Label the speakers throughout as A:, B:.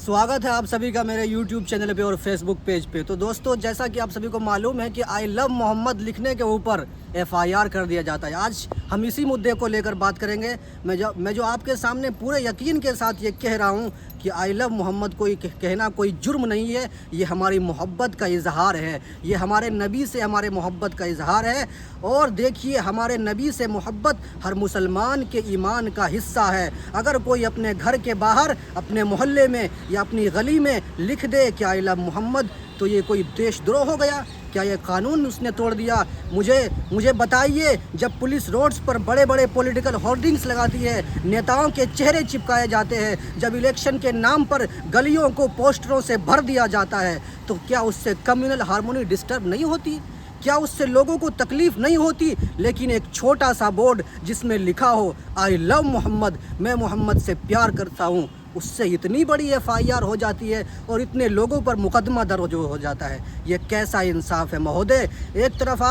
A: स्वागत है आप सभी का मेरे YouTube चैनल पे और Facebook पेज पे। तो दोस्तों, जैसा कि आप सभी को मालूम है कि आई लव मोहम्मद लिखने के ऊपर FIR कर दिया जाता है। आज हम इसी मुद्दे को लेकर बात करेंगे। मैं जो आपके सामने पूरे यकीन के साथ ये कह रहा हूँ कि आई लव मोहम्मद कोई कहना कोई जुर्म नहीं है। ये हमारी मोहब्बत का इजहार है, ये हमारे नबी से हमारे मोहब्बत का इजहार है। और देखिए, हमारे नबी से मोहब्बत हर मुसलमान के ईमान का हिस्सा है। अगर कोई अपने घर के बाहर, अपने मोहल्ले में या अपनी गली में लिख दे कि आई लव मोहम्मद, तो ये कोई देशद्रोह हो गया? क्या ये कानून उसने तोड़ दिया? मुझे बताइए, जब पुलिस रोड्स पर बड़े बड़े पॉलिटिकल होर्डिंग्स लगाती है, नेताओं के चेहरे चिपकाए जाते हैं, जब इलेक्शन के नाम पर गलियों को पोस्टरों से भर दिया जाता है, तो क्या उससे कम्युनल हार्मोनी डिस्टर्ब नहीं होती? क्या उससे लोगों को तकलीफ़ नहीं होती? लेकिन एक छोटा सा बोर्ड जिसमें लिखा हो आई लव मोहम्मद, मैं मोहम्मद से प्यार करता हूँ, उससे इतनी बड़ी FIR हो जाती है और इतने लोगों पर मुकदमा दर्ज हो जाता है। ये कैसा इंसाफ है महोदय? एक तरफ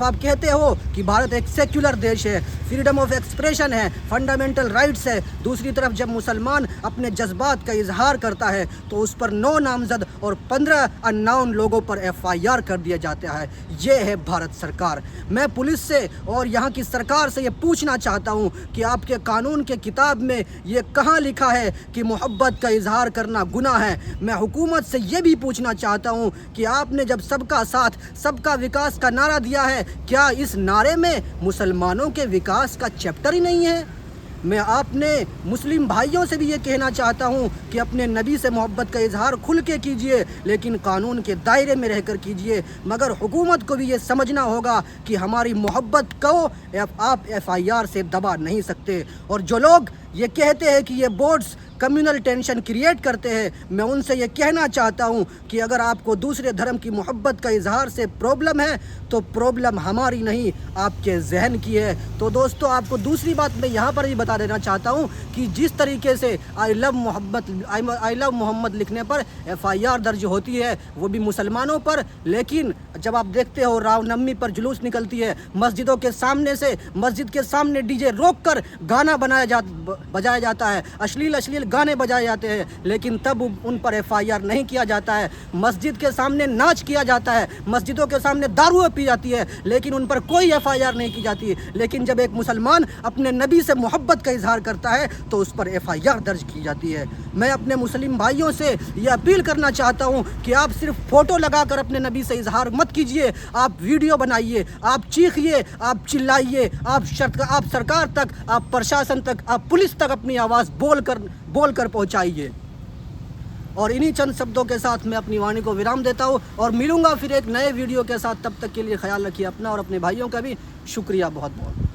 A: आप कहते हो कि भारत एक सेक्युलर देश है, फ्रीडम ऑफ एक्सप्रेशन है, फंडामेंटल राइट्स है। दूसरी तरफ जब मुसलमान अपने जज्बात का इजहार करता है तो उस पर 9 नामजद और 15 अननोन लोगों पर FIR कर दिया जाता है। ये है भारत सरकार। मैं पुलिस से और यहाँ की सरकार से ये पूछना चाहता हूँ कि आपके कानून के किताब में ये कहाँ लिखा है कि मोहब्बत का इजहार करना गुनाह है? मैं हुकूमत से ये भी पूछना चाहता हूँ कि आपने जब सबका साथ सबका विकास का नारा दिया है, क्या इस नारे में मुसलमानों के विकास का चैप्टर ही नहीं है? मैं आपने मुस्लिम भाइयों से भी ये कहना चाहता हूँ कि अपने नबी से मोहब्बत का इजहार खुल के कीजिए, लेकिन कानून के दायरे में रहकर कीजिए। मगर हुकूमत को भी ये समझना होगा कि हमारी मोहब्बत को आप FIR से दबा नहीं सकते। और जो लोग ये कहते हैं कि ये बोर्ड्स कम्युनल टेंशन क्रिएट करते हैं, मैं उनसे ये कहना चाहता हूँ कि अगर आपको दूसरे धर्म की मोहब्बत का इजहार से प्रॉब्लम है तो प्रॉब्लम हमारी नहीं, आपके जहन की है। तो दोस्तों, आपको दूसरी बात मैं यहाँ पर भी बता देना चाहता हूँ कि जिस तरीके से आई लव मोहम्मद लिखने पर FIR दर्ज होती है, वो भी मुसलमानों पर, लेकिन जब आप देखते हो रामनवमी पर जुलूस निकलती है, मस्जिदों के सामने से मस्जिद के सामने DJ रोक कर गाना बजाया जाता है, अश्लील गाने बजाए जाते हैं, लेकिन तब उन पर FIR नहीं किया जाता है। मस्जिद के सामने नाच किया जाता है, मस्जिदों के सामने दारू पी जाती है, लेकिन उन पर कोई FIR नहीं की जाती। लेकिन जब एक मुसलमान अपने नबी से मोहब्बत का इजहार करता है तो उस पर FIR दर्ज की जाती है। मैं अपने मुस्लिम भाइयों से ये अपील करना चाहता हूँ कि आप सिर्फ फ़ोटो लगाकर अपने नबी से इजहार मत कीजिए, आप वीडियो बनाइए, आप चीखिए, आप चिल्लाइए, आप सरकार तक, आप प्रशासन तक, आप पुलिस तक अपनी आवाज़ बोल कर पहुंचाइए। और इन्हीं चंद शब्दों के साथ मैं अपनी वाणी को विराम देता हूं और मिलूंगा फिर एक नए वीडियो के साथ। तब तक के लिए ख्याल रखिए अपना और अपने भाइयों का भी। शुक्रिया बहुत बहुत।